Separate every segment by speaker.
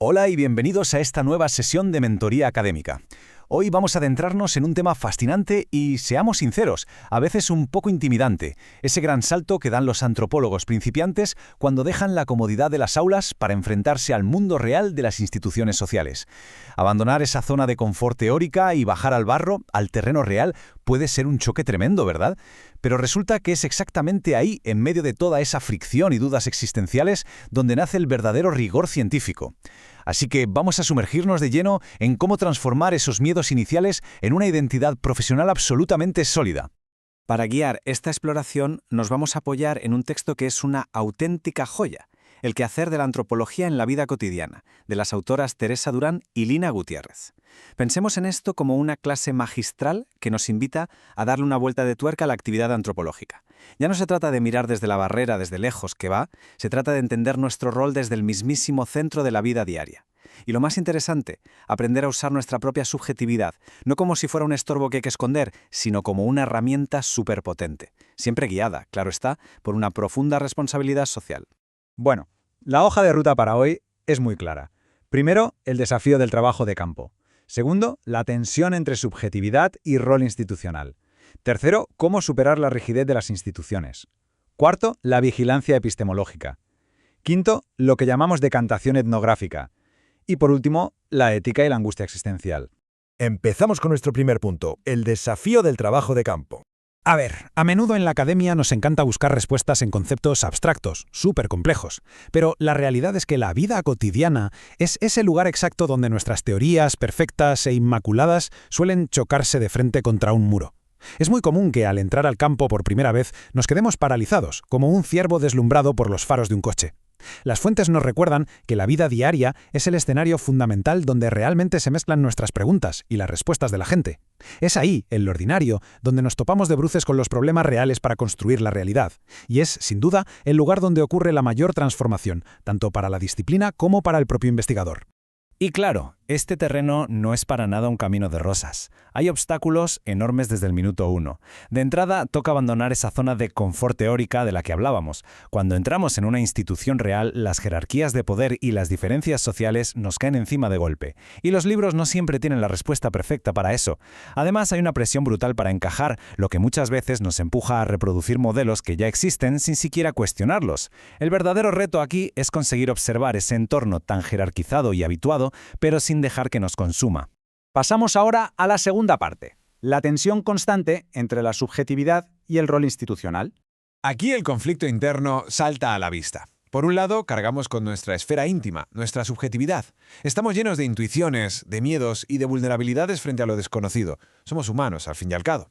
Speaker 1: Hola y bienvenidos a esta nueva sesión de Mentoría Académica. Hoy vamos a adentrarnos en un tema fascinante y, seamos sinceros, a veces un poco intimidante, ese gran salto que dan los antropólogos principiantes cuando dejan la comodidad de las aulas para enfrentarse al mundo real de las instituciones sociales. Abandonar esa zona de confort teórica y bajar al barro, al terreno real, puede ser un choque tremendo, ¿verdad? Pero resulta que es exactamente ahí, en medio de toda esa fricción y dudas existenciales, donde nace el verdadero rigor científico. Así que vamos a sumergirnos de lleno en cómo transformar esos miedos iniciales en una identidad profesional absolutamente sólida.
Speaker 2: Para guiar esta exploración nos vamos a apoyar en un texto que es una auténtica joya, El quehacer de la antropología en la vida cotidiana, de las autoras Teresa Durán y Lina Gutiérrez. Pensemos en esto como una clase magistral que nos invita a darle una vuelta de tuerca a la actividad antropológica. Ya no se trata de mirar desde la barrera, desde lejos que va, se trata de entender nuestro rol desde el mismísimo centro de la vida diaria. Y lo más interesante, aprender a usar nuestra propia subjetividad, no como si fuera un estorbo que hay que esconder, sino como una herramienta superpotente, siempre guiada, claro está, por una profunda responsabilidad social.
Speaker 3: Bueno, la hoja de ruta para hoy es muy clara. Primero, el desafío del trabajo de campo. Segundo, la tensión entre subjetividad y rol institucional. Tercero, cómo superar la rigidez de las instituciones. Cuarto, la vigilancia epistemológica. Quinto, lo que llamamos decantación etnográfica. Y por último, la ética y la angustia existencial.
Speaker 4: Empezamos con nuestro primer punto, el desafío del trabajo de campo.
Speaker 1: A ver, a menudo en la academia nos encanta buscar respuestas en conceptos abstractos, súper complejos, pero la realidad es que la vida cotidiana es ese lugar exacto donde nuestras teorías perfectas e inmaculadas suelen chocarse de frente contra un muro. Es muy común que al entrar al campo por primera vez nos quedemos paralizados, como un ciervo deslumbrado por los faros de un coche. Las fuentes nos recuerdan que la vida diaria es el escenario fundamental donde realmente se mezclan nuestras preguntas y las respuestas de la gente. Es ahí, en lo ordinario, donde nos topamos de bruces con los problemas reales para construir la realidad. Y es, sin duda, el lugar donde ocurre la mayor transformación, tanto para la disciplina como para el propio investigador.
Speaker 2: Y claro, este terreno no es para nada un camino de rosas. Hay obstáculos enormes desde el minuto 1. De entrada, toca abandonar esa zona de confort teórica de la que hablábamos. Cuando entramos en una institución real, las jerarquías de poder y las diferencias sociales nos caen encima de golpe. Y los libros no siempre tienen la respuesta perfecta para eso. Además, hay una presión brutal para encajar, lo que muchas veces nos empuja a reproducir modelos que ya existen sin siquiera cuestionarlos. El verdadero reto aquí es conseguir observar ese entorno tan jerarquizado y habituado, pero sin dejar que nos consuma.
Speaker 3: Pasamos ahora a la segunda parte, la tensión constante entre la subjetividad y el rol institucional.
Speaker 5: Aquí el conflicto interno salta a la vista. Por un lado, cargamos con nuestra esfera íntima, nuestra subjetividad. Estamos llenos de intuiciones, de miedos y de vulnerabilidades frente a lo desconocido. Somos humanos, al fin y al cabo.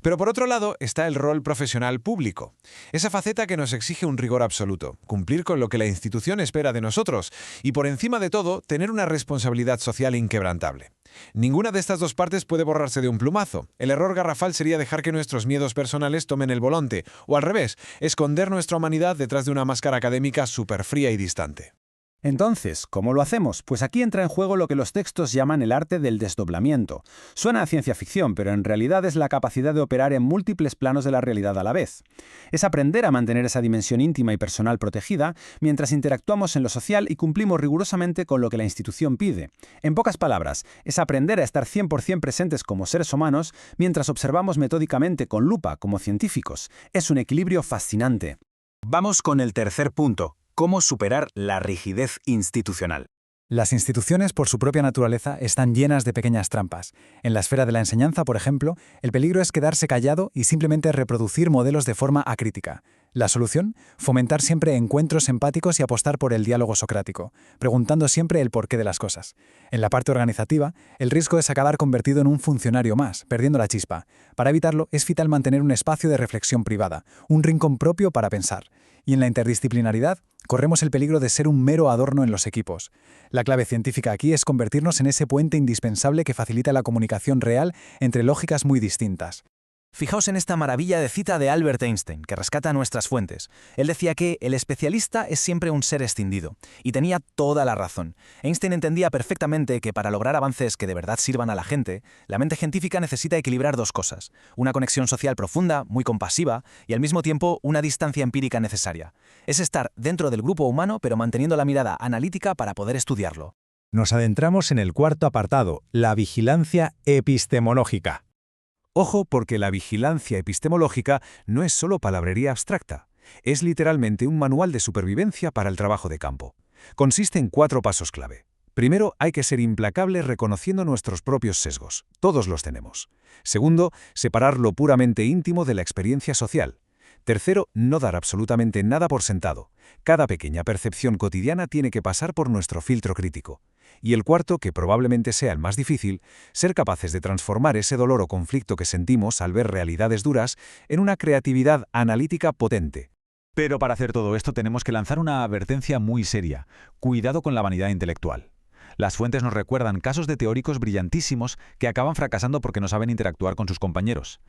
Speaker 5: Pero por otro lado está el rol profesional público. Esa faceta que nos exige un rigor absoluto, cumplir con lo que la institución espera de nosotros y, por encima de todo, tener una responsabilidad social inquebrantable. Ninguna de estas dos partes puede borrarse de un plumazo. El error garrafal sería dejar que nuestros miedos personales tomen el volante, o al revés, esconder nuestra humanidad detrás de una máscara académica súper fría y distante.
Speaker 2: Entonces, ¿cómo lo hacemos? Pues aquí entra en juego lo que los textos llaman el arte del desdoblamiento. Suena a ciencia ficción, pero en realidad es la capacidad de operar en múltiples planos de la realidad a la vez. Es aprender a mantener esa dimensión íntima y personal protegida mientras interactuamos en lo social y cumplimos rigurosamente con lo que la institución pide. En pocas palabras, es aprender a estar 100% presentes como seres humanos mientras observamos metódicamente con lupa como científicos. Es un equilibrio fascinante.
Speaker 1: Vamos con el tercer punto. ¿Cómo superar la rigidez institucional?
Speaker 3: Las instituciones, por su propia naturaleza, están llenas de pequeñas trampas. En la esfera de la enseñanza, por ejemplo, el peligro es quedarse callado y simplemente reproducir modelos de forma acrítica. La solución, fomentar siempre encuentros empáticos y apostar por el diálogo socrático, preguntando siempre el porqué de las cosas. En la parte organizativa, el riesgo es acabar convertido en un funcionario más, perdiendo la chispa. Para evitarlo, es vital mantener un espacio de reflexión privada, un rincón propio para pensar. Y en la interdisciplinaridad, corremos el peligro de ser un mero adorno en los equipos. La clave científica aquí es convertirnos en ese puente indispensable que facilita la comunicación real entre lógicas muy distintas.
Speaker 1: Fijaos en esta maravilla de cita de Albert Einstein, que rescata nuestras fuentes. Él decía que el especialista es siempre un ser escindido, y tenía toda la razón. Einstein entendía perfectamente que para lograr avances que de verdad sirvan a la gente, la mente científica necesita equilibrar dos cosas: una conexión social profunda, muy compasiva, y al mismo tiempo una distancia empírica necesaria. Es estar dentro del grupo humano, pero manteniendo la mirada analítica para poder estudiarlo.
Speaker 3: Nos adentramos en el cuarto apartado, la vigilancia epistemológica.
Speaker 2: Ojo, porque la vigilancia epistemológica no es solo palabrería abstracta. Es literalmente un manual de supervivencia para el trabajo de campo. Consiste en 4 pasos clave. Primero, hay que ser implacable reconociendo nuestros propios sesgos. Todos los tenemos. Segundo, separar lo puramente íntimo de la experiencia social. Tercero, no dar absolutamente nada por sentado. Cada pequeña percepción cotidiana tiene que pasar por nuestro filtro crítico. Y el cuarto, que probablemente sea el más difícil, ser capaces de transformar ese dolor o conflicto que sentimos al ver realidades duras en una creatividad analítica potente.
Speaker 6: Pero para hacer todo esto tenemos que lanzar una advertencia muy seria. Cuidado con la vanidad intelectual. Las fuentes nos recuerdan casos de teóricos brillantísimos que acaban fracasando porque no saben interactuar con sus compañeros.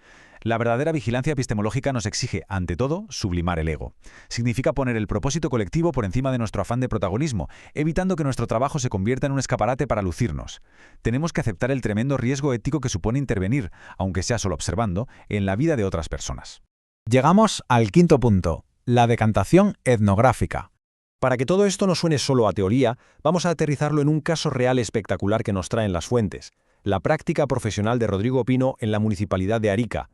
Speaker 6: La verdadera vigilancia epistemológica nos exige, ante todo, sublimar el ego. Significa poner el propósito colectivo por encima de nuestro afán de protagonismo, evitando que nuestro trabajo se convierta en un escaparate para lucirnos. Tenemos que aceptar el tremendo riesgo ético que supone intervenir, aunque sea solo observando, en la vida de otras personas.
Speaker 1: Llegamos al quinto punto, la decantación etnográfica.
Speaker 7: Para que todo esto no suene solo a teoría, vamos a aterrizarlo en un caso real espectacular que nos traen las fuentes, la práctica profesional de Rodrigo Pino en la municipalidad de Arica.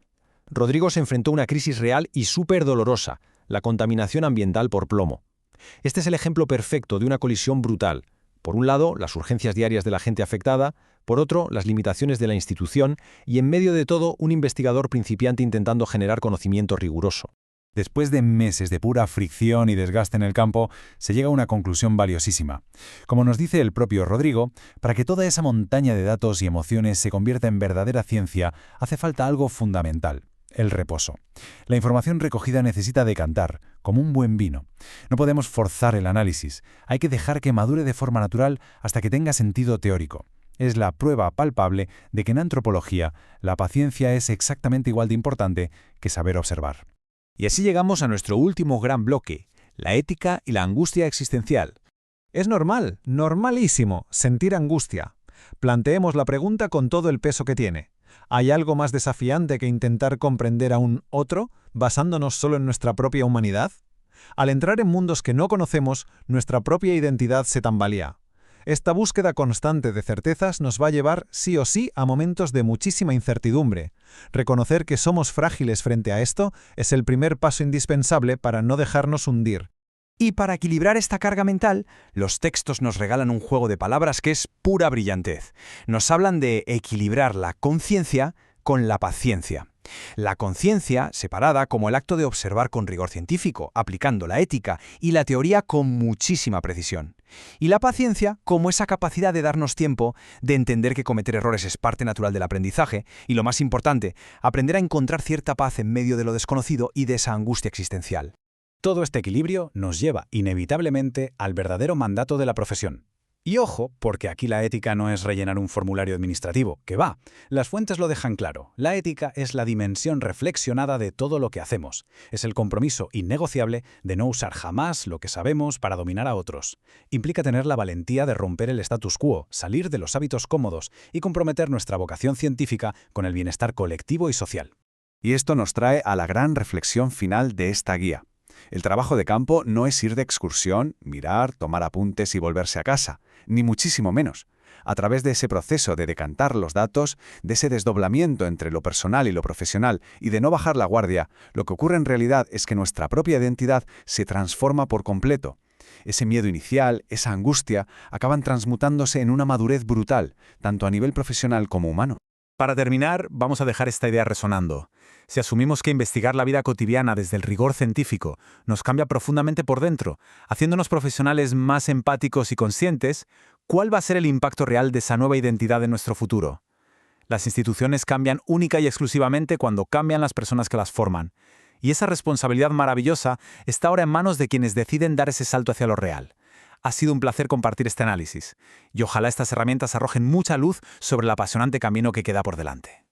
Speaker 7: Rodrigo se enfrentó a una crisis real y súper dolorosa, la contaminación ambiental por plomo. Este es el ejemplo perfecto de una colisión brutal. Por un lado, las urgencias diarias de la gente afectada, por otro, las limitaciones de la institución y en medio de todo, un investigador principiante intentando generar conocimiento riguroso.
Speaker 3: Después de meses de pura fricción y desgaste en el campo, se llega a una conclusión valiosísima. Como nos dice el propio Rodrigo, para que toda esa montaña de datos y emociones se convierta en verdadera ciencia, hace falta algo fundamental: el reposo. La información recogida necesita decantar, como un buen vino. No podemos forzar el análisis, hay que dejar que madure de forma natural hasta que tenga sentido teórico. Es la prueba palpable de que en antropología la paciencia es exactamente igual de importante que saber observar.
Speaker 2: Y así llegamos a nuestro último gran bloque, la ética y la angustia existencial.
Speaker 1: Es normal, normalísimo, sentir angustia. Planteemos la pregunta con todo el peso que tiene. ¿Hay algo más desafiante que intentar comprender a un otro, basándonos solo en nuestra propia humanidad? Al entrar en mundos que no conocemos, nuestra propia identidad se tambalea. Esta búsqueda constante de certezas nos va a llevar sí o sí a momentos de muchísima incertidumbre. Reconocer que somos frágiles frente a esto es el primer paso indispensable para no dejarnos hundir.
Speaker 2: Y para equilibrar esta carga mental, los textos nos regalan un juego de palabras que es pura brillantez. Nos hablan de equilibrar la conciencia con la paciencia. La conciencia, separada como el acto de observar con rigor científico, aplicando la ética y la teoría con muchísima precisión. Y la paciencia como esa capacidad de darnos tiempo, de entender que cometer errores es parte natural del aprendizaje y, lo más importante, aprender a encontrar cierta paz en medio de lo desconocido y de esa angustia existencial.
Speaker 3: Todo este equilibrio nos lleva inevitablemente al verdadero mandato de la profesión. Y ojo, porque aquí la ética no es rellenar un formulario administrativo, que va. Las fuentes lo dejan claro. La ética es la dimensión reflexionada de todo lo que hacemos. Es el compromiso innegociable de no usar jamás lo que sabemos para dominar a otros. Implica tener la valentía de romper el status quo, salir de los hábitos cómodos y comprometer nuestra vocación científica con el bienestar colectivo y social.
Speaker 2: Y esto nos trae a la gran reflexión final de esta guía. El trabajo de campo no es ir de excursión, mirar, tomar apuntes y volverse a casa, ni muchísimo menos. A través de ese proceso de decantar los datos, de ese desdoblamiento entre lo personal y lo profesional y de no bajar la guardia, lo que ocurre en realidad es que nuestra propia identidad se transforma por completo. Ese miedo inicial, esa angustia, acaban transmutándose en una madurez brutal, tanto a nivel profesional como humano.
Speaker 6: Para terminar, vamos a dejar esta idea resonando. Si asumimos que investigar la vida cotidiana desde el rigor científico nos cambia profundamente por dentro, haciéndonos profesionales más empáticos y conscientes, ¿cuál va a ser el impacto real de esa nueva identidad en nuestro futuro? Las instituciones cambian única y exclusivamente cuando cambian las personas que las forman. Y esa responsabilidad maravillosa está ahora en manos de quienes deciden dar ese salto hacia lo real. Ha sido un placer compartir este análisis, y ojalá estas herramientas arrojen mucha luz sobre el apasionante camino que queda por delante.